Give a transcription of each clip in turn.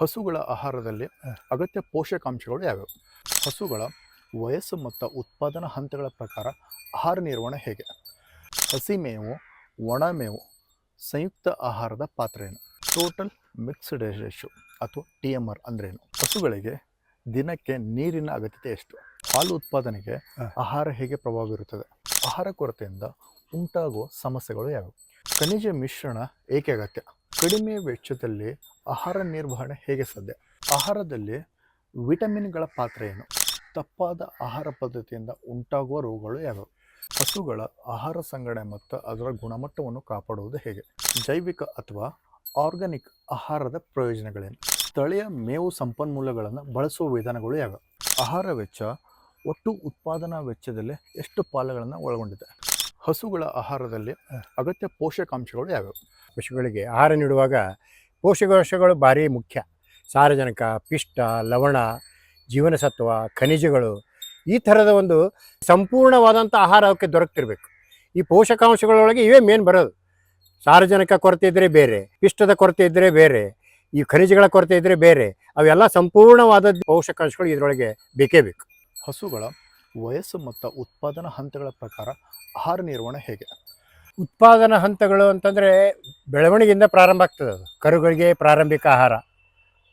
ಹಸುಗಳ ಆಹಾರದಲ್ಲಿ ಅಗತ್ಯ ಪೋಷಕಾಂಶಗಳು ಯಾವ್ಯಾವು? ಹಸುಗಳ ವಯಸ್ಸು ಮತ್ತು ಉತ್ಪಾದನಾ ಹಂತಗಳ ಪ್ರಕಾರ ಆಹಾರ ನಿರ್ವಹಣೆ ಹೇಗೆ? ಹಸಿ ಮೇವು, ಒಣ ಮೇವು, ಸಂಯುಕ್ತ ಆಹಾರದ ಪಾತ್ರ ಏನು? ಟೋಟಲ್ ಮಿಕ್ಸ್ಡ್ ರೇಷಿಯೋ ಅಥವಾ TMR ಅಂದ್ರೇನು? ಹಸುಗಳಿಗೆ ದಿನಕ್ಕೆ ನೀರಿನ ಅಗತ್ಯತೆ ಎಷ್ಟು? ಹಾಲು ಉತ್ಪಾದನೆಗೆ ಆಹಾರ ಹೇಗೆ ಪ್ರಭಾವ ಬೀರುತ್ತದೆ? ಆಹಾರ ಕೊರತೆಯಿಂದ ಉಂಟಾಗುವ ಸಮಸ್ಯೆಗಳು ಯಾವುವು? ಖನಿಜ ಮಿಶ್ರಣ ಏಕೆ ಅಗತ್ಯ? ಕಡಿಮೆ ವೆಚ್ಚದಲ್ಲಿ ಆಹಾರ ನಿರ್ವಹಣೆ ಹೇಗೆ ಸಾಧ್ಯ? ಆಹಾರದಲ್ಲಿ ವಿಟಮಿನ್ಗಳ ಪಾತ್ರ ಏನು? ತಪ್ಪಾದ ಆಹಾರ ಪದ್ಧತಿಯಿಂದ ಉಂಟಾಗುವ ರೋಗಗಳು ಯಾವುವು? ಹಸುಗಳ ಆಹಾರ ಸಂಗ್ರಹಣೆ ಮತ್ತು ಅದರ ಗುಣಮಟ್ಟವನ್ನು ಕಾಪಾಡುವುದು ಹೇಗೆ? ಜೈವಿಕ ಅಥವಾ ಆರ್ಗಾನಿಕ್ ಆಹಾರದ ಪ್ರಯೋಜನಗಳೇನು? ಸ್ಥಳೀಯ ಮೇವು ಸಂಪನ್ಮೂಲಗಳನ್ನು ಬಳಸುವ ವಿಧಾನಗಳು ಯಾವುವು? ಆಹಾರ ವೆಚ್ಚ ಒಟ್ಟು ಉತ್ಪಾದನಾ ವೆಚ್ಚದಲ್ಲಿ ಎಷ್ಟು ಪಾಲುಗಳನ್ನು ಒಳಗೊಂಡಿದೆ? ಹಸುಗಳ ಆಹಾರದಲ್ಲಿ ಅಗತ್ಯ ಪೋಷಕಾಂಶಗಳು ಯಾವ್ಯಾವು? ಪಶುಗಳಿಗೆ ಆಹಾರ ನೀಡುವಾಗ ಪೋಷಕಾಂಶಗಳು ಭಾರಿ ಮುಖ್ಯ. ಸಾರಜನಕ, ಪಿಷ್ಟ, ಲವಣ, ಜೀವನಸತ್ವ, ಖನಿಜಗಳು, ಈ ಥರದ ಒಂದು ಸಂಪೂರ್ಣವಾದಂಥ ಆಹಾರ ಅವಕ್ಕೆ ದೊರಕ್ತಿರ್ಬೇಕು. ಈ ಪೋಷಕಾಂಶಗಳೊಳಗೆ ಇವೇ ಮೇನ್ ಬರೋದು. ಸಾರಜನಕ ಕೊರತೆ ಇದ್ದರೆ ಬೇರೆ, ಪಿಷ್ಟದ ಕೊರತೆ ಇದ್ದರೆ ಬೇರೆ, ಈ ಖನಿಜಗಳ ಕೊರತೆ ಇದ್ದರೆ ಬೇರೆ, ಅವೆಲ್ಲ ಸಂಪೂರ್ಣವಾದ ಪೋಷಕಾಂಶಗಳು ಇದರೊಳಗೆ ಬೇಕೇ ಬೇಕು. ಹಸುಗಳ ವಯಸ್ಸು ಮತ್ತು ಉತ್ಪಾದನಾ ಹಂತಗಳ ಪ್ರಕಾರ ಆಹಾರ ನಿರ್ವಹಣೆ ಹೇಗೆ? ಉತ್ಪಾದನಾ ಹಂತಗಳು ಅಂತಂದರೆ ಬೆಳವಣಿಗೆಯಿಂದ ಪ್ರಾರಂಭ ಆಗ್ತದೆ. ಅದು ಕರುಗಳಿಗೆ ಪ್ರಾರಂಭಿಕ ಆಹಾರ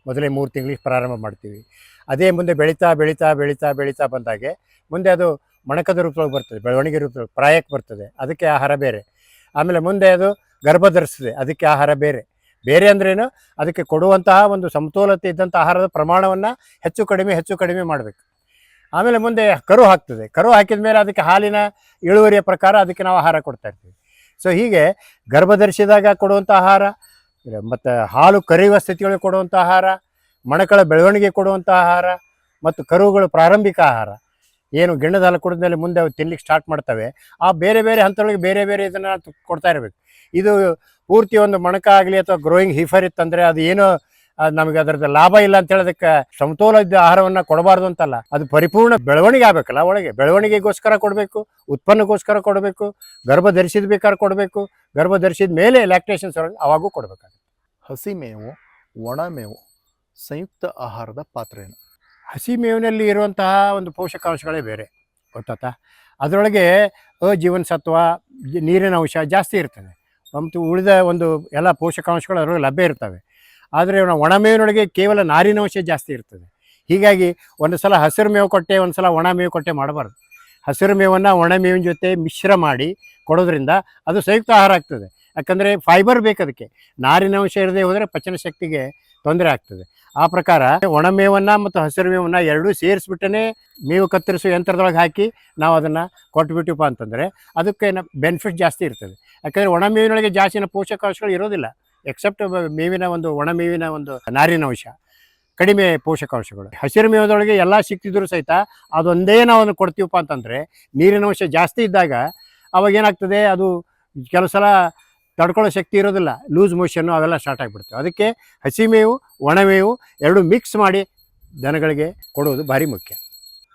ಮೊದಲೇ 3 ತಿಂಗಳಿಗೆ ಪ್ರಾರಂಭ ಮಾಡ್ತೀವಿ. ಅದೇ ಮುಂದೆ ಬೆಳೀತಾ ಬೆಳೀತಾ ಬೆಳೀತಾ ಬೆಳೀತಾ ಬಂದಾಗೆ ಮುಂದೆ ಅದು ಮೊಣಕದ ರೂಪದೊಳಗೆ ಬರ್ತದೆ, ಬೆಳವಣಿಗೆ ರೂಪದೊಳಗೆ ಪ್ರಾಯಕ್ಕೆ ಬರ್ತದೆ, ಅದಕ್ಕೆ ಆಹಾರ ಬೇರೆ. ಆಮೇಲೆ ಮುಂದೆ ಅದು ಗರ್ಭ ಧರಿಸ್ತದೆ, ಅದಕ್ಕೆ ಆಹಾರ ಬೇರೆ. ಬೇರೆ ಅಂದ್ರೇನು, ಅದಕ್ಕೆ ಕೊಡುವಂತಹ ಒಂದು ಸಮತೋಲತೆ ಇದ್ದಂಥ ಆಹಾರದ ಪ್ರಮಾಣವನ್ನು ಹೆಚ್ಚು ಕಡಿಮೆ ಮಾಡಬೇಕು. ಆಮೇಲೆ ಮುಂದೆ ಕರು ಹಾಕ್ತದೆ, ಕರು ಹಾಕಿದ ಮೇಲೆ ಅದಕ್ಕೆ ಹಾಲಿನ ಇಳುವರಿಯ ಪ್ರಕಾರ ಅದಕ್ಕೆ ನಾವು ಆಹಾರ ಕೊಡ್ತಾ ಇರ್ತೀವಿ. ಸೊ ಹೀಗೆ ಗರ್ಭ ಧರಿಸಿದಾಗ ಕೊಡುವಂಥ ಆಹಾರ, ಮತ್ತು ಹಾಲು ಕರೆಯುವ ಸ್ಥಿತಿಯೊಳಗೆ ಕೊಡುವಂಥ ಆಹಾರ, ಮೊಣಕಳ ಬೆಳವಣಿಗೆ ಕೊಡುವಂಥ ಆಹಾರ, ಮತ್ತು ಕರುಗಳು ಪ್ರಾರಂಭಿಕ ಆಹಾರ ಏನು ಗಿಣ್ಣದ ಹಾಲು ಕುಡಿದ ಮೇಲೆ ಮುಂದೆ ಅವು ತಿನ್ಲಿಕ್ಕೆ ಸ್ಟಾರ್ಟ್ ಮಾಡ್ತವೆ, ಆ ಬೇರೆ ಬೇರೆ ಹಂತದೊಳಗೆ ಬೇರೆ ಬೇರೆ ಇದನ್ನು ಕೊಡ್ತಾ ಇರಬೇಕು. ಇದು ಪೂರ್ತಿ ಒಂದು ಮೊಣಕ ಆಗಲಿ ಅಥವಾ ಗ್ರೋಯಿಂಗ್ ಹೀಫರ್ ಇತ್ತಂದರೆ ಅದು ಏನೋ ನಮಗೆ ಅದರದ್ದು ಲಾಭ ಇಲ್ಲ ಅಂತ ಹೇಳೋದಕ್ಕೆ ಸಮತೋಲಿತ ಆಹಾರವನ್ನು ಕೊಡಬಾರ್ದು ಅಂತಲ್ಲ, ಅದು ಪರಿಪೂರ್ಣ ಬೆಳವಣಿಗೆ ಆಗಬೇಕಲ್ಲ. ಒಳಗೆ ಬೆಳವಣಿಗೆಗೋಸ್ಕರ ಕೊಡಬೇಕು, ಉತ್ಪನ್ನಕ್ಕೋಸ್ಕರ ಕೊಡಬೇಕು, ಗರ್ಭ ಧರಿಸಿದ ಬೇಕಾದ್ರೆ ಕೊಡಬೇಕು, ಗರ್ಭ ಧರಿಸಿದ ಮೇಲೆ ಲ್ಯಾಕ್ಟೇಷನ್ಸ್ ಅವಾಗೂ ಕೊಡಬೇಕಾಗುತ್ತೆ. ಹಸಿ ಮೇವು, ಒಣ ಮೇವು, ಸಂಯುಕ್ತ ಆಹಾರದ ಪಾತ್ರ ಏನು? ಹಸಿ ಮೇವಿನಲ್ಲಿ ಇರುವಂತಹ ಒಂದು ಪೋಷಕಾಂಶಗಳೇ ಬೇರೆ, ಗೊತ್ತಾ. ಅದರೊಳಗೆ ಜೀವನಸತ್ವ, ನೀರಿನ ಅಂಶ ಜಾಸ್ತಿ ಇರ್ತದೆ, ಮತ್ತು ಉಳಿದ ಒಂದು ಎಲ್ಲ ಪೋಷಕಾಂಶಗಳು ಅದರೊಳಗೆ ಲಭ್ಯ ಇರ್ತವೆ. ಆದರೆ ಒಣ ಮೇವಿನೊಳಗೆ ಕೇವಲ ನಾರಿನಾಂಶ ಜಾಸ್ತಿ ಇರ್ತದೆ. ಹೀಗಾಗಿ ಒಂದು ಸಲ ಹಸಿರು ಮೇವು ಕೊಟ್ಟೆ, ಒಂದು ಸಲ ಒಣ ಮೇವು ಕೊಟ್ಟೆ ಮಾಡಬಾರ್ದು. ಹಸಿರು ಮೇವನ್ನು ಒಣ ಮೇವಿನ ಜೊತೆ ಮಿಶ್ರ ಮಾಡಿ ಕೊಡೋದ್ರಿಂದ ಅದು ಸಂಯುಕ್ತ ಆಹಾರ ಆಗ್ತದೆ. ಯಾಕಂದರೆ ಫೈಬರ್ ಬೇಕು ಅದಕ್ಕೆ. ನಾರಿನಾಂಶ ಇರದೇ ಹೋದರೆ ಪಚನ ಶಕ್ತಿಗೆ ತೊಂದರೆ ಆಗ್ತದೆ. ಆ ಪ್ರಕಾರ ಒಣ ಮೇವನ್ನು ಮತ್ತು ಹಸಿರು ಮೇವನ್ನು ಎರಡೂ ಸೇರಿಸ್ಬಿಟ್ಟೇ ಮೇವು ಕತ್ತರಿಸೋ ಯಂತ್ರದೊಳಗೆ ಹಾಕಿ ನಾವು ಅದನ್ನು ಕೊಟ್ಬಿಟ್ಟಿವಪ್ಪ ಅಂತಂದರೆ ಅದಕ್ಕೆ ಬೆನಿಫಿಟ್ ಜಾಸ್ತಿ ಇರ್ತದೆ. ಯಾಕಂದರೆ ಒಣ ಮೇವಿನೊಳಗೆ ಜಾಸ್ತಿನ ಪೋಷಕಾಂಶಗಳು ಇರೋದಿಲ್ಲ, ಎಕ್ಸೆಪ್ಟ್ ಮೇವಿನ ಒಂದು ಒಣ ಮೇವಿನ ಒಂದು ನಾರಿನಾಂಶ, ಕಡಿಮೆ ಪೋಷಕಾಂಶಗಳು. ಹಸಿರು ಮೇವದೊಳಗೆ ಎಲ್ಲ ಸಿಕ್ತಿದ್ರು ಸಹಿತ ಅದೊಂದೇ ನಾವು ಕೊಡ್ತೀವಪ್ಪ ಅಂತಂದರೆ ನೀರಿನಾಂಶ ಜಾಸ್ತಿ ಇದ್ದಾಗ ಅವಾಗ ಏನಾಗ್ತದೆ, ಅದು ಕೆಲವು ಸಲ ತಡ್ಕೊಳ್ಳೋ ಶಕ್ತಿ ಇರೋದಿಲ್ಲ, ಲೂಸ್ ಮೋಷನ್ನು ಅವೆಲ್ಲ ಸ್ಟಾರ್ಟ್ ಆಗಿಬಿಡ್ತವೆ. ಅದಕ್ಕೆ ಹಸಿ ಮೇವು, ಒಣ ಮೇವು ಎರಡು ಮಿಕ್ಸ್ ಮಾಡಿ ದನಗಳಿಗೆ ಕೊಡೋದು ಭಾರಿ ಮುಖ್ಯ.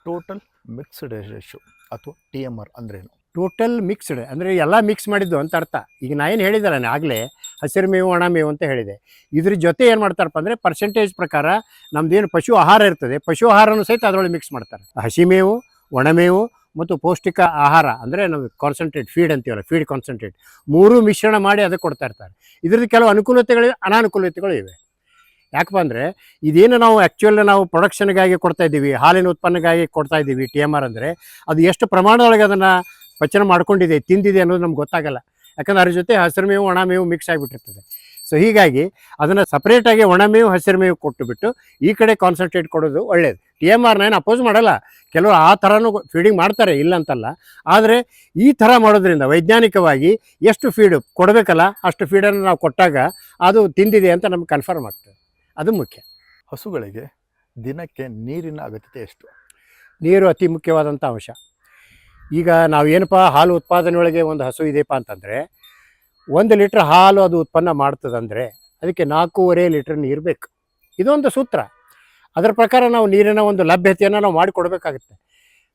ಟೋಟಲ್ ಮಿಕ್ಸ್ಡ್ ರೇಷಿಯೋ ಅಥವಾ TMR ಅಂದ್ರೇನು? ಟೋಟಲ್ ಮಿಕ್ಸ್ಡ್ ಅಂದರೆ ಎಲ್ಲ ಮಿಕ್ಸ್ ಮಾಡಿದ್ದು ಅಂತ ಅರ್ಥ. ಈಗ ನಾ ಏನು ಹೇಳಿದಲ್ಲ ಆಗಲೇ, ಹಸಿರು ಮೇವು, ಒಣ ಮೇವು ಅಂತ ಹೇಳಿದೆ. ಇದ್ರ ಜೊತೆ ಏನು ಮಾಡ್ತಾರಪ್ಪ ಅಂದರೆ ಪರ್ಸೆಂಟೇಜ್ ಪ್ರಕಾರ ನಮ್ಮದೇನು ಪಶು ಆಹಾರ ಇರ್ತದೆ, ಪಶು ಆಹಾರನೂ ಸಹಿತ ಅದರೊಳಗೆ ಮಿಕ್ಸ್ ಮಾಡ್ತಾರೆ. ಹಸಿ ಮೇವು, ಒಣ ಮೇವು ಮತ್ತು ಪೌಷ್ಟಿಕ ಆಹಾರ ಅಂದರೆ ನಾವು ಕಾನ್ಸಂಟ್ರೇಟ್ ಫೀಡ್ ಅಂತೀವಲ್ಲ, ಫೀಡ್ ಕಾನ್ಸಂಟ್ರೇಟ್, ಮೂರೂ ಮಿಶ್ರಣ ಮಾಡಿ ಅದಕ್ಕೆ ಕೊಡ್ತಾ ಇರ್ತಾರೆ. ಇದ್ರದ್ದು ಕೆಲವು ಅನುಕೂಲತೆಗಳಿವೆ, ಅನಾನುಕೂಲತೆಗಳು ಇವೆ. ಯಾಕಪ್ಪ ಅಂದರೆ ಇದೇನು ನಾವು ಆ್ಯಕ್ಚುಲಿ ನಾವು ಪ್ರೊಡಕ್ಷನ್ಗಾಗಿ ಕೊಡ್ತಾ ಇದ್ದೀವಿ, ಹಾಲಿನ ಉತ್ಪನ್ನಗಾಗಿ ಕೊಡ್ತಾ ಇದ್ದೀವಿ TMR ಅಂದರೆ ಅದು ಎಷ್ಟು ಪ್ರಮಾಣದೊಳಗೆ ಅದನ್ನು ಪಚನ ಮಾಡ್ಕೊಂಡಿದೆ, ತಿಂದಿದೆ ಅನ್ನೋದು ನಮ್ಗೆ ಗೊತ್ತಾಗಲ್ಲ. ಯಾಕಂದ್ರೆ ಅದ್ರ ಜೊತೆ ಹಸಿರು ಮೇವು, ಒಣ ಮೇವು ಮಿಕ್ಸ್ ಆಗಿಬಿಟ್ಟಿರ್ತದೆ. ಸೊ ಹೀಗಾಗಿ ಅದನ್ನು ಸಪ್ರೇಟಾಗಿ ಒಣ ಮೇವು, ಹಸಿರು ಮೇವು ಕೊಟ್ಟುಬಿಟ್ಟು ಈ ಕಡೆ ಕಾನ್ಸಂಟ್ರೇಟ್ ಕೊಡೋದು ಒಳ್ಳೆಯದು. TMRನ ಏನು ಅಪೋಸ್ ಮಾಡಲ್ಲ, ಕೆಲವರು ಆ ಥರನೂ ಫೀಡಿಂಗ್ ಮಾಡ್ತಾರೆ, ಇಲ್ಲ ಅಂತಲ್ಲ. ಆದರೆ ಈ ಥರ ಮಾಡೋದ್ರಿಂದ ವೈಜ್ಞಾನಿಕವಾಗಿ ಎಷ್ಟು ಫೀಡ್ ಕೊಡಬೇಕಲ್ಲ ಅಷ್ಟು ಫೀಡನ್ನು ನಾವು ಕೊಟ್ಟಾಗ ಅದು ತಿಂದಿದೆ ಅಂತ ನಮ್ಗೆ ಕನ್ಫರ್ಮ್ ಆಗ್ತದೆ. ಅದು ಮುಖ್ಯ. ಹಸುಗಳಿಗೆ ದಿನಕ್ಕೆ ನೀರಿನ ಅಗತ್ಯತೆ ಎಷ್ಟು? ನೀರು ಅತಿ ಮುಖ್ಯವಾದಂಥ ಅಂಶ. ಈಗ ನಾವು ಏನಪ್ಪ ಹಾಲು ಉತ್ಪಾದನೆಯೊಳಗೆ ಒಂದು ಹಸು ಇದೆಯಪ್ಪ ಅಂತಂದರೆ 1 ಲೀಟ್ರ್ ಹಾಲು ಅದು ಉತ್ಪನ್ನ ಮಾಡ್ತದಂದರೆ ಅದಕ್ಕೆ 4.5 ಲೀಟ್ರ್ ನೀರು ಬೇಕು. ಇದೊಂದು ಸೂತ್ರ. ಅದರ ಪ್ರಕಾರ ನಾವು ನೀರಿನ ಒಂದು ಲಭ್ಯತೆಯನ್ನು ನಾವು ಮಾಡಿಕೊಡ್ಬೇಕಾಗುತ್ತೆ.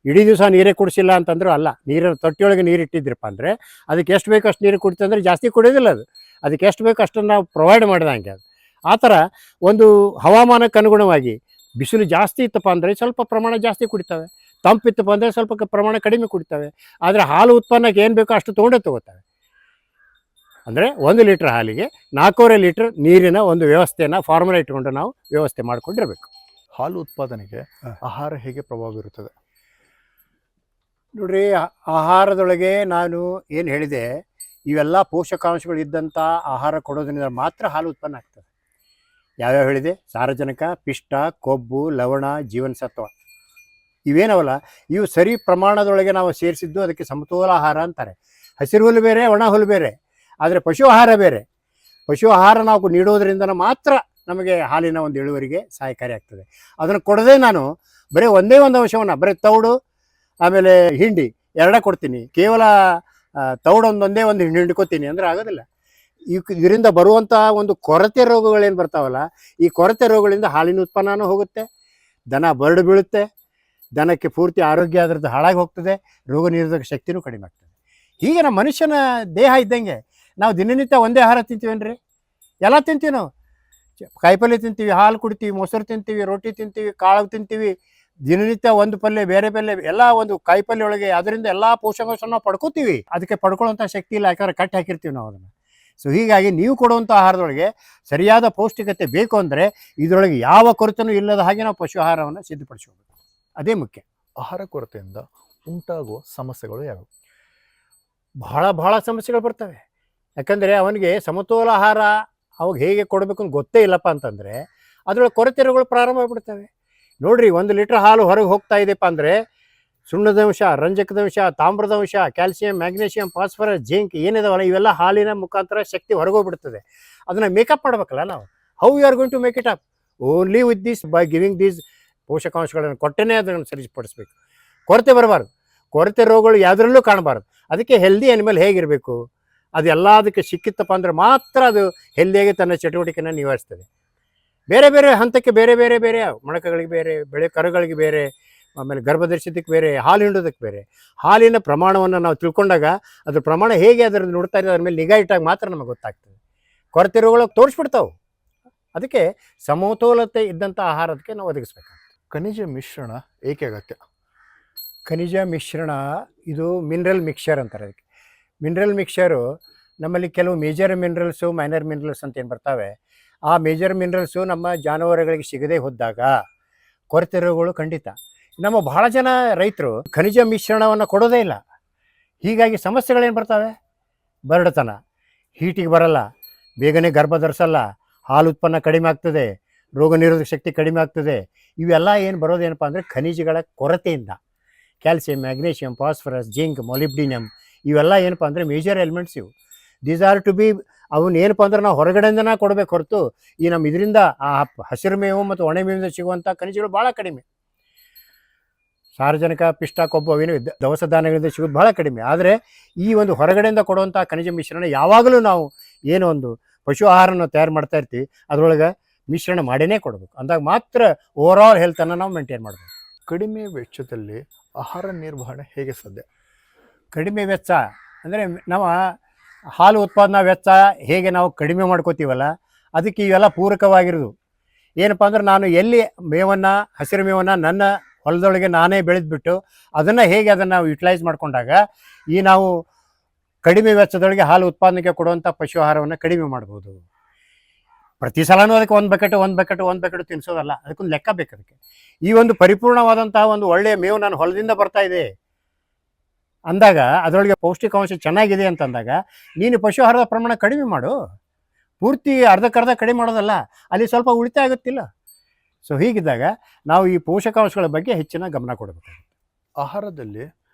ಇಡೀ ದಿವಸ ನೀರೇ ಕುಡಿಸಿಲ್ಲ ಅಂತಂದ್ರೂ ಅಲ್ಲ, ನೀರಿನ ತೊಟ್ಟಿಯೊಳಗೆ ನೀರು ಇಟ್ಟಿದ್ರಪ್ಪ ಅಂದರೆ ಅದಕ್ಕೆ ಎಷ್ಟು ಬೇಕು ಅಷ್ಟು ನೀರು ಕುಡಿತಂದ್ರೆ ಜಾಸ್ತಿ ಕುಡಿಯೋದಿಲ್ಲ ಅದು. ಅದಕ್ಕೆ ಎಷ್ಟು ಬೇಕು ಅಷ್ಟನ್ನು ನಾವು ಪ್ರೊವೈಡ್ ಮಾಡಿದಂಗೆ ಅದು. ಆ ಥರ ಒಂದು ಹವಾಮಾನಕ್ಕೆ ಅನುಗುಣವಾಗಿ ಬಿಸಿಲು ಜಾಸ್ತಿ ಇತ್ತಪ್ಪ ಅಂದರೆ ಸ್ವಲ್ಪ ಪ್ರಮಾಣ ಜಾಸ್ತಿ ಕುಡಿತವೆ, ತಂಪಿತ್ತಪ್ಪ ಅಂದರೆ ಸ್ವಲ್ಪ ಪ್ರಮಾಣ ಕಡಿಮೆ ಕುಡಿತವೆ. ಆದರೆ ಹಾಲು ಉತ್ಪನ್ನಕ್ಕೆ ಏನು ಬೇಕೋ ಅಷ್ಟು ತೊಗೊಂಡೇ ತೊಗೋತವೆ. ಅಂದರೆ 1 ಲೀಟ್ರ್ ಹಾಲಿಗೆ 4.5 ಲೀಟ್ರ್ ನೀರಿನ ಒಂದು ವ್ಯವಸ್ಥೆಯನ್ನು ಫಾರ್ಮುಲಾ ಇಟ್ಕೊಂಡು ನಾವು ವ್ಯವಸ್ಥೆ ಮಾಡ್ಕೊಂಡಿರಬೇಕು. ಹಾಲು ಉತ್ಪಾದನೆಗೆ ಆಹಾರ ಹೇಗೆ ಪ್ರಭಾವ ಬೀರುತ್ತದೆ? ನೋಡ್ರಿ, ಆಹಾರದೊಳಗೆ ನಾನು ಏನು ಹೇಳಿದೆ, ಇವೆಲ್ಲ ಪೋಷಕಾಂಶಗಳು ಇದ್ದಂಥ ಆಹಾರ ಕೊಡೋದ್ರಿಂದ ಮಾತ್ರ ಹಾಲು ಉತ್ಪನ್ನ ಆಗ್ತದೆ. ಯಾವ್ಯಾವ ಹೇಳಿದೆ? ಸಾರಜನಕ, ಪಿಷ್ಟ, ಕೊಬ್ಬು, ಲವಣ, ಜೀವನಸತ್ವ ಇವೇನವಲ್ಲ, ಇವು ಸರಿ ಪ್ರಮಾಣದೊಳಗೆ ನಾವು ಸೇರಿಸಿದ್ದು ಅದಕ್ಕೆ ಸಮತೋಲ ಆಹಾರ ಅಂತಾರೆ. ಹಸಿರು ಹುಲ್ಲು ಬೇರೆ, ಒಣ ಹುಲ್ಲು ಬೇರೆ, ಆದರೆ ಪಶು ಆಹಾರ ಬೇರೆ. ಪಶು ಆಹಾರ ನಾವು ನೀಡೋದ್ರಿಂದ ಮಾತ್ರ ನಮಗೆ ಹಾಲಿನ ಒಂದು ಇಳುವರಿಗೆ ಸಹಾಯಕಾರಿ ಆಗ್ತದೆ. ಅದನ್ನು ಕೊಡದೆ ನಾನು ಬರೀ ಒಂದೇ ಒಂದು ಅಂಶವನ್ನು, ಬರೀ ತೌಡು ಆಮೇಲೆ ಹಿಂಡಿ ಎರಡೇ ಕೊಡ್ತೀನಿ, ಕೇವಲ ತೌಡು ಒಂದೇ ಒಂದು ಹಿಂಡ್ಕೊತೀನಿ ಅಂದರೆ ಆಗೋದಿಲ್ಲ. ಇದರಿಂದ ಬರುವಂಥ ಒಂದು ಕೊರತೆ ರೋಗಗಳೇನು ಬರ್ತಾವಲ್ಲ, ಈ ಕೊರತೆ ರೋಗಗಳಿಂದ ಹಾಲಿನ ಉತ್ಪನ್ನನೂ ಹೋಗುತ್ತೆ, ದನ ಬರಡು ಬೀಳುತ್ತೆ, ದನಕ್ಕೆ ಪೂರ್ತಿ ಆರೋಗ್ಯ ಅದರದ್ದು ಹಾಳಾಗಿ ಹೋಗ್ತದೆ, ರೋಗ ನಿರೋಧಕ ಶಕ್ತಿನೂ ಕಡಿಮೆ ಆಗ್ತದೆ. ಹೀಗೆ ನಮ್ಮ ಮನುಷ್ಯನ ದೇಹ ಇದ್ದಂಗೆ ನಾವು ದಿನನಿತ್ಯ ಒಂದೇ ಆಹಾರ ತಿಂತೀವೇನ್ರಿ? ಎಲ್ಲ ತಿಂತೀವಿ ನಾವು. ಕಾಯಿಪಲ್ಯ ತಿಂತೀವಿ, ಹಾಲು ಕುಡಿತೀವಿ, ಮೊಸರು ತಿಂತೀವಿ, ರೊಟ್ಟಿ ತಿಂತೀವಿ, ಕಾಳು ತಿಂತೀವಿ. ದಿನನಿತ್ಯ ಒಂದು ಪಲ್ಯ, ಬೇರೆ ಪಲ್ಯ, ಎಲ್ಲ ಒಂದು ಕಾಯಿಪಲ್ಯ ಒಳಗೆ ಅದರಿಂದ ಎಲ್ಲ ಪೋಷಕಾಂಶ ನಾವು ಪಡ್ಕೋತೀವಿ. ಅದಕ್ಕೆ ಪಡ್ಕೊಳ್ಳೋಂಥ ಶಕ್ತಿ ಇಲ್ಲ, ಯಾಕಂದ್ರೆ ಕಟ್ಟಿ ಹಾಕಿರ್ತೀವಿ ನಾವು ಅದನ್ನು. ಸೊ ಹೀಗಾಗಿ ನೀವು ಕೊಡುವಂಥ ಆಹಾರದೊಳಗೆ ಸರಿಯಾದ ಪೌಷ್ಟಿಕತೆ ಬೇಕು ಅಂದರೆ ಇದರೊಳಗೆ ಯಾವ ಕೊರತೆನೂ ಇಲ್ಲದ ಹಾಗೆ ನಾವು ಪಶು ಆಹಾರವನ್ನು ಸಿದ್ಧಪಡಿಸ್ಕೋಬೇಕು. ಅದೇ ಮುಖ್ಯ. ಆಹಾರ ಕೊರತೆಯಿಂದ ಉಂಟಾಗುವ ಸಮಸ್ಯೆಗಳು ಯಾವುವು? ಬಹಳ ಸಮಸ್ಯೆಗಳು ಬರ್ತವೆ. ಯಾಕಂದರೆ ಅವನಿಗೆ ಸಮತೋಲ ಆಹಾರ ಅವಾಗ ಹೇಗೆ ಕೊಡಬೇಕು ಅಂತ ಗೊತ್ತೇ ಇಲ್ಲಪ್ಪ ಅಂತಂದರೆ ಅದರೊಳಗೆ ಕೊರತೆ ರೋಗಗಳು ಪ್ರಾರಂಭ ಆಗಿಬಿಡ್ತವೆ. ನೋಡಿರಿ, 1 ಲೀಟ್ರ್ ಹಾಲು ಹೊರಗೆ ಹೋಗ್ತಾ ಇದೆಯಪ್ಪ ಅಂದರೆ ಸುಣ್ಣದಂಶ, ರಂಜಕದಂಶ, ತಾಮ್ರದಂಶ, ಕ್ಯಾಲ್ಸಿಯಂ, ಮ್ಯಾಗ್ನೀಷಿಯಂ, ಫಾಸ್ಫರಸ್, ಜಿಂಕ್ ಏನಿದಾವಲ್ಲ ಇವೆಲ್ಲ ಹಾಲಿನ ಮುಖಾಂತರ ಶಕ್ತಿ ಹೊರಗೋಗ್ಬಿಡ್ತದೆ. ಅದನ್ನು ಮೇಕಪ್ ಮಾಡಬೇಕಲ್ಲ ನಾವು. How you are going to make it up? Only with this, by giving these ಪೋಷಕಾಂಶಗಳನ್ನು ಕೊಟ್ಟೇ ಅದನ್ನು ಸರಿಪಡಿಸ್ಬೇಕು. ಕೊರತೆ ಬರಬಾರ್ದು, ಕೊರತೆ ರೋಗಗಳು ಯಾವುದರಲ್ಲೂ ಕಾಣಬಾರ್ದು. ಅದಕ್ಕೆ ಹೆಲ್ದಿ ಅನಿಮಲ್ ಹೇಗಿರಬೇಕು, ಅದೆಲ್ಲ ಅದಕ್ಕೆ ಸಿಕ್ಕಿತ್ತಪ್ಪ ಅಂದರೆ ಮಾತ್ರ ಅದು ಹೆಲ್ದಿಯಾಗಿ ತನ್ನ ಚಟುವಟಿಕೆಯನ್ನು ನಿವಾರಿಸ್ತದೆ. ಬೇರೆ ಬೇರೆ ಹಂತಕ್ಕೆ ಬೇರೆ ಬೇರೆ ಬೇರೆ, ಮೊಣಕಗಳಿಗೆ ಬೇರೆ, ಬೆಳೆ ಕರುಗಳಿಗೆ ಬೇರೆ, ಆಮೇಲೆ ಗರ್ಭಧರಿಸಿದ್ದಕ್ಕೆ ಬೇರೆ, ಹಾಲು ಹಿಂಡೋದಕ್ಕೆ ಬೇರೆ. ಹಾಲಿನ ಪ್ರಮಾಣವನ್ನು ನಾವು ತಿಳ್ಕೊಂಡಾಗ ಅದ್ರ ಪ್ರಮಾಣ ಹೇಗೆ ಅದನ್ನು ನೋಡ್ತಾ ಇರೋದು, ಅದ್ರ ಮೇಲೆ ನಿಗಾ ಇಟ್ಟಾಗ ಮಾತ್ರ ನಮಗೆ ಗೊತ್ತಾಗ್ತದೆ. ಕೊರತೆ ರೋಗಗಳು ತೋರಿಸ್ಬಿಡ್ತಾವೆ. ಅದಕ್ಕೆ ಸಮತೋಲತೆ ಇದ್ದಂಥ ಆಹಾರಕ್ಕೆ ನಾವು ಒದಗಿಸ್ಬೇಕು. ಖನಿಜ ಮಿಶ್ರಣ ಏಕೆ ಅಗತ್ಯ? ಖನಿಜ ಮಿಶ್ರಣ ಇದು ಮಿನರಲ್ ಮಿಕ್ಸ್ಚರ್ ಅಂತಾರೆ. ಅದಕ್ಕೆ ಮಿನರಲ್ ಮಿಕ್ಸ್ಚರು ನಮ್ಮಲ್ಲಿ ಕೆಲವು ಮೇಜರ್ ಮಿನರಲ್ಸು, ಮೈನರ್ ಮಿನರಲ್ಸ್ ಅಂತ ಏನು ಬರ್ತಾವೆ, ಆ ಮೇಜರ್ ಮಿನರಲ್ಸು ನಮ್ಮ ಜಾನುವಾರುಗಳಿಗೆ ಸಿಗದೆ ಹೋದಾಗ ಕೊರತೆ ರೋಗಗಳು ಖಂಡಿತ. ನಮ್ಮ ಬಹಳ ಜನ ರೈತರು ಖನಿಜ ಮಿಶ್ರಣವನ್ನು ಕೊಡೋದೇ ಇಲ್ಲ. ಹೀಗಾಗಿ ಸಮಸ್ಯೆಗಳೇನು ಬರ್ತವೆ? ಬರಡುತನ, ಹೀಟಿಗೆ ಬರಲ್ಲ, ಬೇಗನೆ ಗರ್ಭ ಧರಿಸಲ್ಲ, ಹಾಲು ಉತ್ಪನ್ನ ಕಡಿಮೆ ಆಗ್ತದೆ, ರೋಗ ನಿರೋಧಕ ಶಕ್ತಿ ಕಡಿಮೆ ಆಗ್ತದೆ. ಇವೆಲ್ಲ ಏನು ಬರೋದೇನಪ್ಪ ಅಂದರೆ ಖನಿಜಗಳ ಕೊರತೆಯಿಂದ. ಕ್ಯಾಲ್ಸಿಯಂ, ಮ್ಯಾಗ್ನೀಷಿಯಂ, ಫಾಸ್ಫರಸ್, ಜಿಂಕ್, ಮೊಲಿಬ್ಡಿನಮ್ ಇವೆಲ್ಲ ಏನಪ್ಪ ಅಂದರೆ ಮೇಜರ್ ಎಲಿಮೆಂಟ್ಸ್ ಇವು. ದೀಸ್ ಆರ್ ಟು ಬಿ, ಅವನ್ನ ಏನಪ್ಪ ಅಂದ್ರೆ ನಾವು ಹೊರಗಡೆಯಿಂದನೇ ಕೊಡಬೇಕು ಹೊರತು ಈ ನಮ್ಮ ಇದರಿಂದ ಆ ಹಸಿರು ಮೇವು ಮತ್ತು ಒಣ ಮೇವಿಂದ ಸಿಗುವಂಥ ಖನಿಜಗಳು ಭಾಳ ಕಡಿಮೆ. ಸಾರಜನಕ, ಪಿಷ್ಟ, ಕೊಬ್ಬು ಅವೇನು ದವಸ ಧಾನ್ಯಗಳಿಂದ ಸಿಗೋದು ಭಾಳ ಕಡಿಮೆ. ಆದರೆ ಈ ಒಂದು ಹೊರಗಡೆಯಿಂದ ಕೊಡುವಂಥ ಖನಿಜ ಮಿಶ್ರಣ ಯಾವಾಗಲೂ ನಾವು ಏನೋ ಒಂದು ಪಶು ಆಹಾರನ ತಯಾರು ಮಾಡ್ತಾ ಇರ್ತೀವಿ, ಅದರೊಳಗೆ ಮಿಶ್ರಣ ಮಾಡೇ ಕೊಡಬೇಕು. ಅಂದಾಗ ಮಾತ್ರ ಓವರ್ ಆಲ್ ಹೆಲ್ತನ್ನು ನಾವು ಮೇಂಟೈನ್ ಮಾಡಬೇಕು. ಕಡಿಮೆ ವೆಚ್ಚದಲ್ಲಿ ಆಹಾರ ನಿರ್ವಹಣೆ ಹೇಗೆ ಸಾಧ್ಯ? ಕಡಿಮೆ ವೆಚ್ಚ ಅಂದರೆ ನಾವು ಹಾಲು ಉತ್ಪಾದನಾ ವೆಚ್ಚ ಹೇಗೆ ನಾವು ಕಡಿಮೆ ಮಾಡ್ಕೋತೀವಲ್ಲ, ಅದಕ್ಕೆ ಇವೆಲ್ಲ ಪೂರಕವಾಗಿರೋದು. ಏನಪ್ಪ ಅಂದ್ರೆ ನಾನು ಎಲ್ಲಿ ಮೇವನ್ನು, ಹಸಿರು ಮೇವನ್ನು ನನ್ನ ಹೊಲದೊಳಗೆ ನಾನೇ ಬೆಳೆದ್ಬಿಟ್ಟು ಅದನ್ನು ಹೇಗೆ ಅದನ್ನು ನಾವು ಯುಟಿಲೈಸ್ ಮಾಡಿಕೊಂಡಾಗ ಈ ನಾವು ಕಡಿಮೆ ವೆಚ್ಚದೊಳಗೆ ಹಾಲು ಉತ್ಪಾದನೆಗೆ ಕೊಡುವಂಥ ಪಶು ಆಹಾರವನ್ನು ಕಡಿಮೆ ಮಾಡ್ಬೋದು. ಪ್ರತಿ ಸಲನೂ ಅದಕ್ಕೆ ಒಂದು ಬಕೆಟು ತಿನ್ನಿಸೋದಲ್ಲ, ಅದಕ್ಕೊಂದು ಲೆಕ್ಕ ಬೇಕು. ಅದಕ್ಕೆ ಈ ಒಂದು ಪರಿಪೂರ್ಣವಾದಂತಹ ಒಂದು ಒಳ್ಳೆಯ ಮೇವು ನಾನು ಹೊಲದಿಂದ ಬರ್ತಾ ಇದೆ ಅಂದಾಗ, ಅದರೊಳಗೆ ಪೌಷ್ಟಿಕಾಂಶ ಚೆನ್ನಾಗಿದೆ ಅಂತಂದಾಗ ನೀನು ಪಶು ಆಹಾರದ ಪ್ರಮಾಣ ಕಡಿಮೆ ಮಾಡು. ಪೂರ್ತಿ ಅರ್ಧಕ್ಕರ್ಧ ಕಡಿಮೆ ಮಾಡೋದಲ್ಲ, ಅಲ್ಲಿ ಸ್ವಲ್ಪ ಉಳಿತಾಯ ಆಗುತ್ತಿಲ್ಲ. ಸೊ ಹೀಗಿದ್ದಾಗ ನಾವು ಈ ಪೋಷಕಾಂಶಗಳ ಬಗ್ಗೆ ಹೆಚ್ಚಿನ ಗಮನ ಕೊಡಬೇಕು. ಆಹಾರದಲ್ಲಿ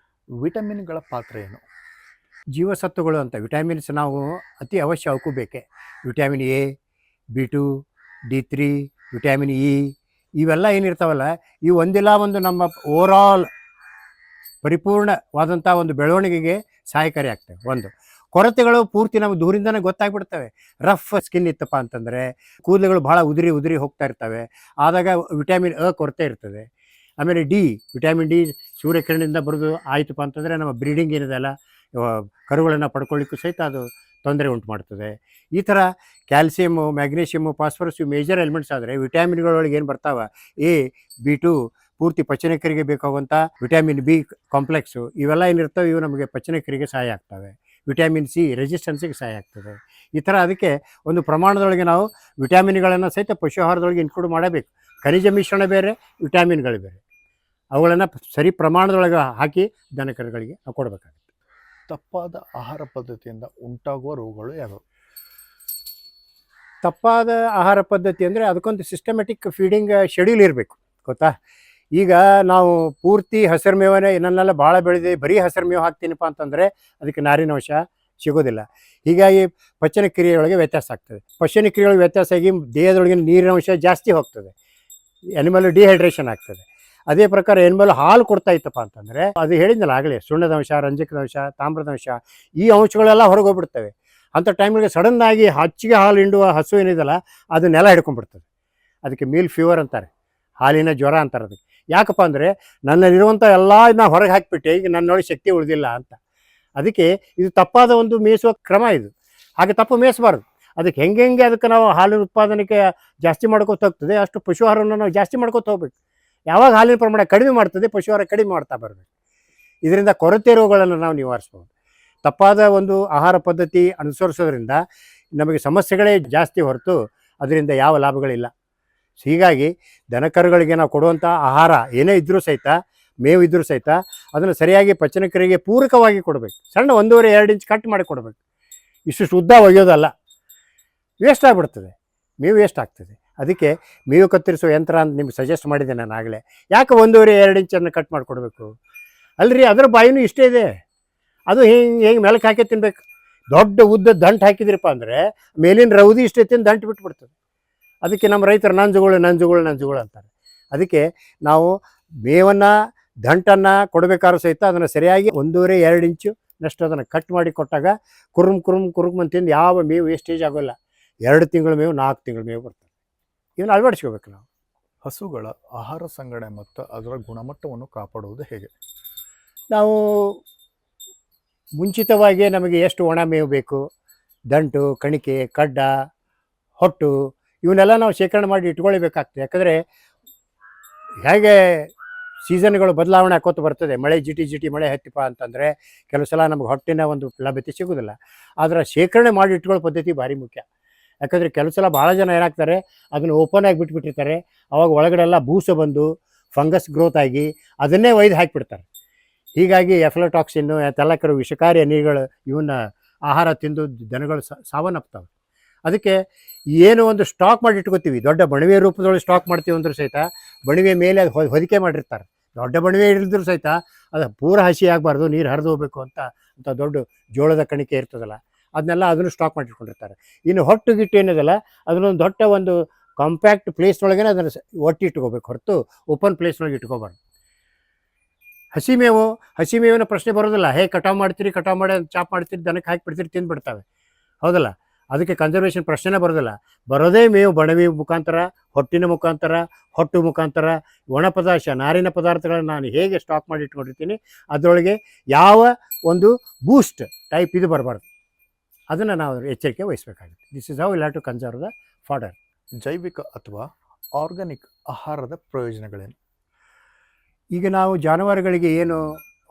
ವಿಟಮಿನ್ಗಳ ಪಾತ್ರ ಏನು? ಜೀವಸತ್ವಗಳು ಅಂತ ವಿಟಮಿನ್ಸ್ ನಾವು ಅತಿ ಅವಶ್ಯ ಅವಕ್ಕೂ ಬೇಕೆ. Vitamin A, B2, D3, vitamin E ಇವೆಲ್ಲ ಏನಿರ್ತಾವಲ್ಲ, ಇವು ಒಂದಿಲ್ಲ ಒಂದು ನಮ್ಮ ಓವರಾಲ್ ಪರಿಪೂರ್ಣವಾದಂಥ ಒಂದು ಬೆಳವಣಿಗೆಗೆ ಸಹಾಯಕಾರಿ ಆಗ್ತವೆ. ಒಂದು ಕೊರತೆಗಳು ಪೂರ್ತಿ ನಮಗೆ ದೂರಿಂದನೇ ಗೊತ್ತಾಗ್ಬಿಡ್ತವೆ. ರಫ್ ಸ್ಕಿನ್ ಇತ್ತಪ್ಪ ಅಂತಂದರೆ ಕೂದಲುಗಳು ಭಾಳ ಉದುರಿ ಹೋಗ್ತಾ ಇರ್ತವೆ, ಆದಾಗ ವಿಟಮಿನ್ ಅ ಕೊರತೆ ಇರ್ತದೆ. ಆಮೇಲೆ ಡಿ, ವಿಟಮಿನ್ ಡಿ ಸೂರ್ಯಕಿರಣದಿಂದ ಬರೋದು ಆಯಿತಪ್ಪ ಅಂತಂದರೆ ನಮ್ಮ ಬ್ರೀಡಿಂಗ್ ಏನಿದೆಲ್ಲ ಕರುಗಳನ್ನು ಪಡ್ಕೊಳ್ಳಿಕ್ಕೂ ಸಹಿತ ಅದು ತೊಂದರೆ ಉಂಟು ಮಾಡ್ತದೆ. ಈ ಥರ calcium, magnesium, phosphorus major elements ಆದರೆ ವಿಟಮಿನ್ಗಳೊಳಗೆ ಏನು ಬರ್ತಾವೆ, A, B2 ಪೂರ್ತಿ ಪಚನಕ್ರಿಯೆಗೆ ಬೇಕಾಗುವಂಥ ವಿಟಮಿನ್ B ಕಾಂಪ್ಲೆಕ್ಸು ಇವೆಲ್ಲ ಏನಿರ್ತವೆ ಇವು ನಮಗೆ ಪಚನಕ್ರಿಯೆಗೆ ಸಹಾಯ ಆಗ್ತವೆ. ವಿಟಮಿನ್ C ರೆಸಿಸ್ಟೆನ್ಸಿಗೆ ಸಹಾಯ ಆಗ್ತದೆ. ಈ ಥರ ಅದಕ್ಕೆ ಒಂದು ಪ್ರಮಾಣದೊಳಗೆ ನಾವು ವಿಟಮಿನ್ಗಳನ್ನು ಸಹಿತ ಪಶು ಆಹಾರದೊಳಗೆ ಇನ್ಕ್ಲೂಡ್ ಮಾಡಬೇಕು. ಖನಿಜ ಮಿಶ್ರಣ ಬೇರೆ, ವಿಟಮಿನ್ಗಳು ಬೇರೆ, ಅವುಗಳನ್ನು ಸರಿ ಪ್ರಮಾಣದೊಳಗೆ ಹಾಕಿ ದನಕರುಗಳಿಗೆ ನಾವು ಕೊಡಬೇಕಾಗುತ್ತೆ. ತಪ್ಪಾದ ಆಹಾರ ಪದ್ಧತಿಯಿಂದ ಉಂಟಾಗುವ ರೋಗಗಳು ಯಾವುವು? ತಪ್ಪಾದ ಆಹಾರ ಪದ್ಧತಿ ಅಂದರೆ ಅದಕ್ಕೊಂದು ಸಿಸ್ಟಮೆಟಿಕ್ ಫೀಡಿಂಗ್ ಶೆಡ್ಯೂಲ್ ಇರಬೇಕು, ಗೊತ್ತಾ. ಈಗ ನಾವು ಪೂರ್ತಿ ಹಸಿರು ಮೇವನೇ ನನ್ನೆಲ್ಲ ಭಾಳ ಬೆಳೆದು ಬರೀ ಹಸಿರು ಮೇವು ಹಾಕ್ತೀನಪ್ಪ ಅಂತಂದರೆ ಅದಕ್ಕೆ ನಾರಿನಂಶ ಸಿಗೋದಿಲ್ಲ. ಹೀಗಾಗಿ ಪಚನ ಕ್ರಿಯೆಯೊಳಗೆ ವ್ಯತ್ಯಾಸ ಆಗ್ತದೆ. ಪಚನ ಕ್ರಿಯೆಯೊಳಗೆ ವ್ಯತ್ಯಾಸ ಆಗಿ ದೇಹದೊಳಗಿನ ನೀರಿನ ಅಂಶ ಜಾಸ್ತಿ ಹೋಗ್ತದೆ, ಎನಿಮಲ್ ಡಿಹೈಡ್ರೇಷನ್ ಆಗ್ತದೆ. ಅದೇ ಪ್ರಕಾರ ಎನಿಮಲ್ ಹಾಲು ಕೊಡ್ತಾ ಇತ್ತಪ್ಪ ಅಂತಂದರೆ ಅದು ಹೇಳಿದ್ನಲ್ಲ ಆಗಲೇ, ಸುಣ್ಣದ ಅಂಶ, ರಂಜಕದ ಅಂಶ, ತಾಮ್ರದ ಅಂಶ ಈ ಅಂಶಗಳೆಲ್ಲ ಹೊರಗೆ ಹೋಗ್ಬಿಡ್ತವೆ. ಅಂಥ ಟೈಮ್ಗಳಿಗೆ ಸಡನ್ನಾಗಿ ಹೆಚ್ಚಿಗೆ ಹಾಲು ಹಿಂಡುವ ಹಸು ಏನಿದೆಲ್ಲ ಅದು ನೆಲ ಹಿಡ್ಕೊಂಡ್ಬಿಡ್ತದೆ. ಅದಕ್ಕೆ ಮೀಲ್ ಫೀವರ್ ಅಂತಾರೆ, ಹಾಲಿನ ಜ್ವರ ಅಂತಾರೆ. ಅದಕ್ಕೆ ಯಾಕಪ್ಪ ಅಂದರೆ ನನ್ನಲ್ಲಿರುವಂಥ ಎಲ್ಲ ನಾನು ಹೊರಗೆ ಹಾಕಿಬಿಟ್ಟೆ, ಈಗ ನನ್ನೊಳಗೆ ಶಕ್ತಿ ಉಳಿದಿಲ್ಲ ಅಂತ. ಅದಕ್ಕೆ ಇದು ತಪ್ಪಾದ ಒಂದು ಮೇಯಿಸುವ ಕ್ರಮ ಇದು. ಹಾಗೆ ತಪ್ಪು ಮೇಯಿಸಬಾರ್ದು. ಅದಕ್ಕೆ ಹೆಂಗೆ ಅದಕ್ಕೆ ನಾವು ಹಾಲಿನ ಉತ್ಪಾದನೆಗೆ ಜಾಸ್ತಿ ಮಾಡ್ಕೊತ ಹೋಗ್ತದೆ, ಅಷ್ಟು ಪಶು ಆಹಾರವನ್ನು ನಾವು ಜಾಸ್ತಿ ಮಾಡ್ಕೊತ ಹೋಗ್ಬೇಕು. ಯಾವಾಗ ಹಾಲಿನ ಪ್ರಮಾಣ ಕಡಿಮೆ ಮಾಡ್ತದೆ, ಪಶು ಆಹಾರ ಕಡಿಮೆ ಮಾಡ್ತಾ ಬರಬೇಕು. ಇದರಿಂದ ಕೊರತೆ ರೋಗಗಳನ್ನು ನಾವು ನಿವಾರಿಸ್ಬೋದು. ತಪ್ಪಾದ ಒಂದು ಆಹಾರ ಪದ್ಧತಿ ಅನುಸರಿಸೋದ್ರಿಂದ ನಮಗೆ ಸಮಸ್ಯೆಗಳೇ ಜಾಸ್ತಿ ಹೊರತು ಅದರಿಂದ ಯಾವ ಲಾಭಗಳಿಲ್ಲ. ಹೀಗಾಗಿ ದನಕರುಗಳಿಗೆ ನಾವು ಕೊಡುವಂಥ ಆಹಾರ ಏನೇ ಇದ್ದರೂ ಸಹಿತ, ಮೇವು ಇದ್ದರೂ ಸಹಿತ ಅದನ್ನು ಸರಿಯಾಗಿ ಪಚನಕ್ರಿಯೆಗೆ ಪೂರಕವಾಗಿ ಕೊಡಬೇಕು. ಸಣ್ಣ 1.5-2 ಇಂಚ್ ಕಟ್ ಮಾಡಿ ಕೊಡಬೇಕು. ಇಷ್ಟು ಉದ್ದ ಒಯ್ಯೋದಲ್ಲ, ವೇಸ್ಟ್ ಆಗಿಬಿಡ್ತದೆ, ಮೇವು ವೇಸ್ಟ್ ಆಗ್ತದೆ. ಅದಕ್ಕೆ ಮೇವು ಕತ್ತರಿಸೋ ಯಂತ್ರ ಅಂತ ನಿಮ್ಗೆ ಸಜೆಸ್ಟ್ ಮಾಡಿದ್ದೆ ನಾನು ಆಗಲೇ. ಯಾಕೆ 1.5-2 ಇಂಚನ್ನು ಕಟ್ ಮಾಡಿಕೊಡ್ಬೇಕು? ಅಲ್ರಿ ಅದರ ಬಾಯಿನೂ ಇಷ್ಟೇ ಇದೆ, ಅದು ಹೆಂಗೆ ಮೆಲಕ್ಕೆ ಹಾಕಿ ತಿನ್ಬೇಕು. ದೊಡ್ಡ ಉದ್ದ ದಂಟು ಹಾಕಿದ್ರಪ್ಪ ಅಂದರೆ ಮೇಲಿನ ರೌದಿ ಇಷ್ಟೇ ತಿಂದು ದಂಟು ಬಿಟ್ಬಿಡ್ತದೆ. ಅದಕ್ಕೆ ನಮ್ಮ ರೈತರು ನಂಜುಗಳು ಅಂತಾರೆ. ಅದಕ್ಕೆ ನಾವು ಮೇವನ್ನು ದಂಟನ್ನು ಕೊಡಬೇಕಾದ್ರೂ ಸಹಿತ ಅದನ್ನು ಸರಿಯಾಗಿ 1.5-2 ಇಂಚು ಅದನ್ನು ಕಟ್ ಮಾಡಿ ಕೊಟ್ಟಾಗ ಕುರುಮ್ ತಿಂದು ಯಾವ ಮೇವು ವೇಸ್ಟೇಜ್ ಆಗೋಲ್ಲ. 2 ತಿಂಗಳ ಮೇವು, 4 ತಿಂಗಳ ಮೇವು ಬರ್ತದೆ. ಇವನ್ನ ಅಳವಡಿಸ್ಕೋಬೇಕು ನಾವು. ಹಸುಗಳ ಆಹಾರ ಸಂಗ್ರಹಣೆ ಮತ್ತು ಅದರ ಗುಣಮಟ್ಟವನ್ನು ಕಾಪಾಡುವುದು ಹೇಗೆ? ನಾವು ಮುಂಚಿತವಾಗಿ ನಮಗೆ ಎಷ್ಟು ಒಣ ಮೇವು ಬೇಕು, ದಂಟು, ಕಣಿಕೆ, ಕಡ್ಡ, ಹೊಟ್ಟು ಇವನ್ನೆಲ್ಲ ನಾವು ಶೇಖರಣೆ ಮಾಡಿ ಇಟ್ಕೊಳ್ಬೇಕಾಗ್ತದೆ. ಯಾಕಂದರೆ ಹೇಗೆ ಸೀಸನ್ಗಳು ಬದಲಾವಣೆ ಆಕೋತ ಬರ್ತದೆ. ಮಳೆ ಜಿಟಿ ಮಳೆ ಹತ್ತಿಪ್ಪ ಅಂತಂದರೆ ಕೆಲವು ಸಲ ನಮಗೆ ಹೊಟ್ಟಿನ ಒಂದು ಲಭ್ಯತೆ ಸಿಗೋದಿಲ್ಲ. ಆದರೆ ಶೇಖರಣೆ ಮಾಡಿ ಇಟ್ಕೊಳ್ಳೋ ಪದ್ಧತಿ ಭಾರಿ ಮುಖ್ಯ. ಯಾಕಂದರೆ ಕೆಲವು ಸಲ ಭಾಳ ಜನ ಏನಾಗ್ತಾರೆ, ಅದನ್ನು ಓಪನ್ ಆಗಿ ಬಿಟ್ಬಿಟ್ಟಿರ್ತಾರೆ. ಅವಾಗ ಒಳಗಡೆ ಎಲ್ಲ ಬೂಸ ಬಂದು ಫಂಗಸ್ ಗ್ರೋತ್ ಆಗಿ ಅದನ್ನೇ ಒಯ್ದು ಹಾಕಿಬಿಡ್ತಾರೆ. ಹೀಗಾಗಿ ಎಫ್ಲೋಟಾಕ್ಸಿನ್ನು, ತೆಲಕರು, ವಿಷಕಾರಿ ನೀರುಗಳು ಇವನ್ನ ಆಹಾರ ತಿಂದು ದನಗಳು ಸಾವನ್ನಪ್ತವೆ. ಅದಕ್ಕೆ ಏನು ಒಂದು ಸ್ಟಾಕ್ ಮಾಡಿ ಇಟ್ಕೋತೀವಿ, ದೊಡ್ಡ ಬಣವೆ ರೂಪದೊಳಗೆ ಸ್ಟಾಕ್ ಮಾಡ್ತೀವಿ ಅಂದರೂ ಸಹಿತ ಬಣವೆ ಮೇಲೆ ಅದು ಹೊದಿಕೆ ಮಾಡಿರ್ತಾರೆ. ದೊಡ್ಡ ಬಣವೆ ಇಳಿದ್ರೂ ಸಹಿತ ಅದು ಪೂರ ಹಸಿ ಆಗಬಾರ್ದು, ನೀರು ಹರಿದು ಹೋಗಬೇಕು ಅಂತ ದೊಡ್ಡ ಜೋಳದ ಕಣಿಕೆ ಇರ್ತದಲ್ಲ, ಅದನ್ನು ಸ್ಟಾಕ್ ಮಾಡಿ ಇಟ್ಕೊಂಡಿರ್ತಾರೆ. ಇನ್ನು ಹೊಟ್ಟು ಗಿಟ್ಟು ಏನಿದೆಲ್ಲ ಅದನ್ನೊಂದು ದೊಡ್ಡ ಒಂದು ಕಾಂಪ್ಯಾಕ್ಟ್ ಪ್ಲೇಸ್ನೊಳಗೆ ಅದನ್ನು ಒಟ್ಟು ಇಟ್ಕೋಬೇಕು, ಹೊರತು ಓಪನ್ ಪ್ಲೇಸ್ನೊಳಗೆ ಇಟ್ಕೋಬಾರ್ದು. ಹಸಿ ಮೇವಿನ ಪ್ರಶ್ನೆ ಬರೋದಿಲ್ಲ. ಕಟಾವು ಮಾಡಿ ಚಾಪ್ ಮಾಡ್ತೀರಿ, ದನಕ್ಕೆ ಹಾಕಿಬಿಡ್ತೀರಿ, ತಿಂದುಬಿಡ್ತಾವೆ, ಹೌದಲ್ಲ. ಅದಕ್ಕೆ ಕನ್ಸರ್ವೇಷನ್ ಪ್ರಶ್ನೆನೇ ಬರೋದಿಲ್ಲ. ಬರೋದೇ ಮೇವು ಬಣವಿ ಮುಖಾಂತರ, ಹೊಟ್ಟಿನ ಮುಖಾಂತರ, ಹೊಟ್ಟು ಮುಖಾಂತರ. ಒಣ ಪದಾರ್ಥ, ನಾರಿನ ಪದಾರ್ಥಗಳನ್ನು ನಾನು ಹೇಗೆ ಸ್ಟಾಕ್ ಮಾಡಿ ಇಟ್ಕೊಂಡಿರ್ತೀನಿ ಅದರೊಳಗೆ ಯಾವ ಒಂದು ಬೂಸ್ಟ್ ಟೈಪ್ ಇದು ಬರಬಾರ್ದು. ಅದನ್ನು ನಾವು ಎಚ್ಚರಿಕೆ ವಹಿಸಬೇಕಾಗುತ್ತೆ. This is how will have to conserve the fodder. ಜೈವಿಕ ಅಥವಾ ಆರ್ಗಾನಿಕ್ ಆಹಾರದ ಪ್ರಯೋಜನಗಳೇನು? ಈಗ ನಾವು ಜಾನುವಾರುಗಳಿಗೆ ಏನು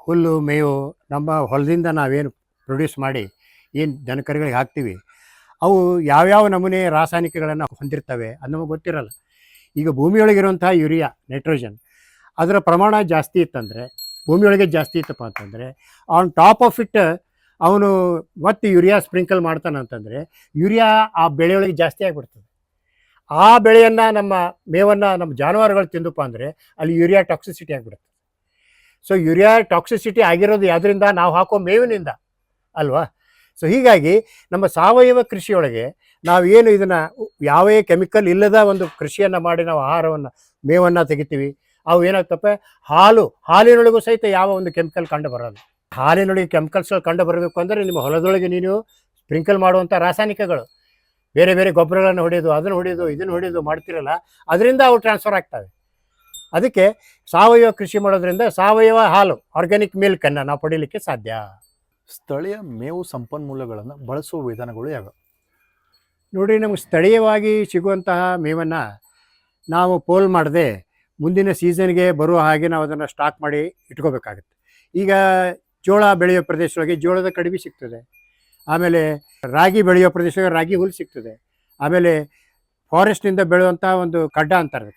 ಹುಲ್ಲು ಮೇವು ನಮ್ಮ ಹೊಲದಿಂದ ನಾವೇನು ಪ್ರೊಡ್ಯೂಸ್ ಮಾಡಿ ಏನು ದನಕರುಗಳಿಗೆ ಹಾಕ್ತೀವಿ, ಅವು ಯಾವ್ಯಾವ ನಮೂನೆ ರಾಸಾಯನಿಕಗಳನ್ನು ಹೊಂದಿರ್ತವೆ ಅದು ನಮಗೆ ಗೊತ್ತಿರಲ್ಲ. ಈಗ ಭೂಮಿಯೊಳಗಿರುವಂತಹ ಯೂರಿಯಾ, ನೈಟ್ರೋಜನ್ ಅದರ ಪ್ರಮಾಣ ಜಾಸ್ತಿ ಇತ್ತಂದರೆ, ಭೂಮಿಯೊಳಗೆ ಜಾಸ್ತಿ ಇತ್ತಪ್ಪ ಅಂತಂದರೆ ಆನ್ ಟಾಪ್ ಆಫ್ ಇಟ್ ಅವನು ಮತ್ತೆ ಯೂರಿಯಾ ಸ್ಪ್ರಿಂಕಲ್ ಮಾಡ್ತಾನೆ ಅಂತಂದರೆ ಯೂರಿಯಾ ಆ ಬೆಳೆಯೊಳಗೆ ಜಾಸ್ತಿ ಆಗಿಬಿಡ್ತದೆ. ಆ ಬೆಳೆಯನ್ನು ನಮ್ಮ ಮೇವನ್ನು ನಮ್ಮ ಜಾನುವಾರುಗಳು ತಿಂದಪ್ಪ ಅಂದರೆ ಅಲ್ಲಿ ಯೂರಿಯಾ ಟಾಕ್ಸಿಸಿಟಿ ಆಗಿಬಿಡುತ್ತೆ. ಸೊ ಯೂರಿಯಾ ಟಾಕ್ಸಿಸಿಟಿ ಆಗಿರೋದು ಯಾವುದರಿಂದ? ನಾವು ಹಾಕೋ ಮೇವಿನಿಂದ ಅಲ್ವಾ. ಸೊ ಹೀಗಾಗಿ ನಮ್ಮ ಸಾವಯವ ಕೃಷಿಯೊಳಗೆ ನಾವು ಏನು ಇದನ್ನು ಯಾವೇ ಕೆಮಿಕಲ್ ಇಲ್ಲದ ಒಂದು ಕೃಷಿಯನ್ನು ಮಾಡಿ ನಾವು ಆಹಾರವನ್ನು, ಮೇವನ್ನು ತೆಗಿತೀವಿ. ಅವು ಏನಾಗ್ತಪ್ಪ, ಹಾಲಿನೊಳಗೂ ಸಹಿತ ಯಾವ ಒಂದು ಕೆಮಿಕಲ್ ಕಂಡು ಬರೋದು. ಹಾಲಿನೊಳಗೆ ಕೆಮಿಕಲ್ಸ್ಗಳು ಕಂಡು ಬರಬೇಕು ಅಂದರೆ ನಿಮ್ಮ ಹೊಲದೊಳಗೆ ನೀನು ಸ್ಪ್ರಿಂಕಲ್ ಮಾಡುವಂಥ ರಾಸಾಯನಿಕಗಳು, ಬೇರೆ ಬೇರೆ ಗೊಬ್ಬರಗಳನ್ನು ಹೊಡೆಯೋದು, ಇದನ್ನು ಹೊಡೆಯೋದು ಮಾಡ್ತಿರಲ್ಲ, ಅದರಿಂದ ಅವು ಟ್ರಾನ್ಸ್ಫರ್ ಆಗ್ತವೆ. ಅದಕ್ಕೆ ಸಾವಯವ ಕೃಷಿ ಮಾಡೋದ್ರಿಂದ ಸಾವಯವ ಹಾಲು, ಆರ್ಗ್ಯಾನಿಕ್ ಮಿಲ್ಕನ್ನು ನಾವು ಪಡೀಲಿಕ್ಕೆ ಸಾಧ್ಯ. ಸ್ಥಳೀಯ ಮೇವು ಸಂಪನ್ಮೂಲಗಳನ್ನು ಬಳಸುವ ವಿಧಾನಗಳು ಯಾವ್ಯಾವು? ನೋಡಿ, ನಮಗೆ ಸ್ಥಳೀಯವಾಗಿ ಸಿಗುವಂತಹ ಮೇವನ್ನು ನಾವು ಪೋಲ್ ಮಾಡದೆ ಮುಂದಿನ ಸೀಸನ್ಗೆ ಬರುವ ಹಾಗೆ ನಾವು ಅದನ್ನು ಸ್ಟಾಕ್ ಮಾಡಿ ಇಟ್ಕೋಬೇಕಾಗುತ್ತೆ. ಈಗ ಜೋಳ ಬೆಳೆಯೋ ಪ್ರದೇಶದೊಳಗೆ ಜೋಳದ ಕಡಿಮೆ ಸಿಗ್ತದೆ. ಆಮೇಲೆ ರಾಗಿ ಬೆಳೆಯೋ ಪ್ರದೇಶದಾಗ ರಾಗಿ ಹುಲ್ಲು ಸಿಗ್ತದೆ. ಆಮೇಲೆ ಫಾರೆಸ್ಟ್ನಿಂದ ಬೆಳೆಯುವಂಥ ಒಂದು ಕಡ್ಡ ಅಂತಾರೆ,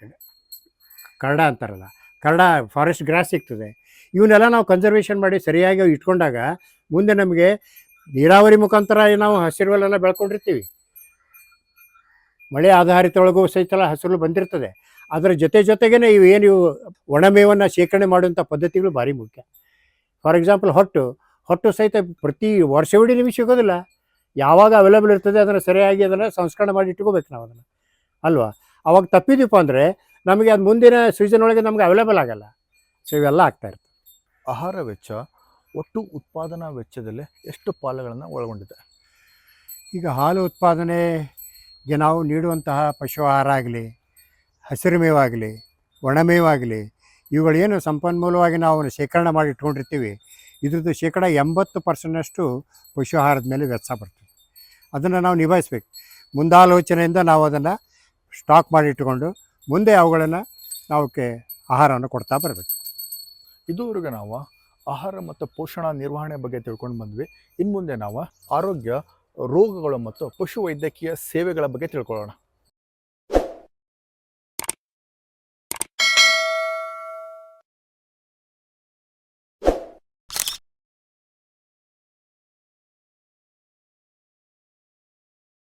ಕರಡ ಅಂತಾರಲ್ಲ, ಕರಡ ಫಾರೆಸ್ಟ್ ಗ್ರಾಸ್ ಸಿಗ್ತದೆ. ಇವನ್ನೆಲ್ಲ ನಾವು ಕನ್ಸರ್ವೇಷನ್ ಮಾಡಿ ಸರಿಯಾಗಿ ಇಟ್ಕೊಂಡಾಗ ಮುಂದೆ ನಮಗೆ ನೀರಾವರಿ ಮುಖಾಂತರ ನಾವು ಹಸಿರುವಲ್ಲೆಲ್ಲ ಬೆಳ್ಕೊಂಡಿರ್ತೀವಿ. ಮಳೆ ಆಧಾರಿತೊಳಗೂ ಸಹಿತ ಹಸಿರು ಬಂದಿರ್ತದೆ. ಅದರ ಜೊತೆಗೇ ಇವು ಒಣಮೇವನ್ನು ಶೇಖರಣೆ ಮಾಡುವಂಥ ಪದ್ಧತಿಗಳು ಭಾರಿ ಮುಖ್ಯ. ಫಾರ್ ಎಕ್ಸಾಂಪಲ್ ಹೊಟ್ಟು ಸಹಿತ ಪ್ರತಿ ವರ್ಷವಿಡೀ ನಿಮಗೆ ಸಿಗೋದಿಲ್ಲ. ಯಾವಾಗ ಅವೈಲೇಬಲ್ ಇರ್ತದೆ ಅದನ್ನು ಸರಿಯಾಗಿ ಅದನ್ನು ಸಂಸ್ಕರಣೆ ಮಾಡಿ ಇಟ್ಕೋಬೇಕು ನಾವು ಅದನ್ನು, ಅಲ್ವಾ? ಅವಾಗ ತಪ್ಪಿದೀಪ ಅಂದರೆ ನಮಗೆ ಅದು ಮುಂದಿನ ಸೀಸನ್ ಒಳಗೆ ನಮಗೆ ಅವೈಲೇಬಲ್ ಆಗಲ್ಲ. ಸೊ ಇವೆಲ್ಲ ಆಗ್ತಾ ಇರ್ತದೆ. ಆಹಾರ ವೆಚ್ಚ ಒಟ್ಟು ಉತ್ಪಾದನಾ ವೆಚ್ಚದಲ್ಲಿ ಎಷ್ಟು ಪಾಲುಗಳನ್ನು ಒಳಗೊಂಡಿದೆ? ಈಗ ಹಾಲು ಉತ್ಪಾದನೆಗೆ ನಾವು ನೀಡುವಂತಹ ಪಶು ಆಹಾರ ಆಗಲಿ, ಹಸಿರು ಮೇವಾಗಲಿ, ಒಣಮೇವಾಗಲಿ, ಇವುಗಳೇನು ಸಂಪನ್ಮೂಲವಾಗಿ ನಾವು ಶೇಖರಣೆ ಮಾಡಿ ಇಟ್ಕೊಂಡಿರ್ತೀವಿ, ಇದ್ರದ್ದು ಶೇಕಡ 80% ಪಶು ಆಹಾರದ ಮೇಲೆ ವೆಚ್ಚ ಬರ್ತದೆ. ಅದನ್ನು ನಾವು ನಿಭಾಯಿಸ್ಬೇಕು. ಮುಂದಾಲೋಚನೆಯಿಂದ ನಾವು ಅದನ್ನು ಸ್ಟಾಕ್ ಮಾಡಿ ಇಟ್ಟುಕೊಂಡು ಮುಂದೆ ಅವುಗಳನ್ನು ನಾವಕ್ಕೆ ಆಹಾರವನ್ನು ಕೊಡ್ತಾ ಬರಬೇಕು. ಇದುವರೆಗೆ ನಾವು ಆಹಾರ ಮತ್ತು ಪೋಷಣಾ ನಿರ್ವಹಣೆ ಬಗ್ಗೆ ತಿಳ್ಕೊಂಡು ಬಂದ್ವಿ. ಇನ್ನು ಮುಂದೆ ನಾವು ಆರೋಗ್ಯ, ರೋಗಗಳು ಮತ್ತು ಪಶು ವೈದ್ಯಕೀಯ ಸೇವೆಗಳ ಬಗ್ಗೆ ತಿಳ್ಕೊಳ್ಳೋಣ.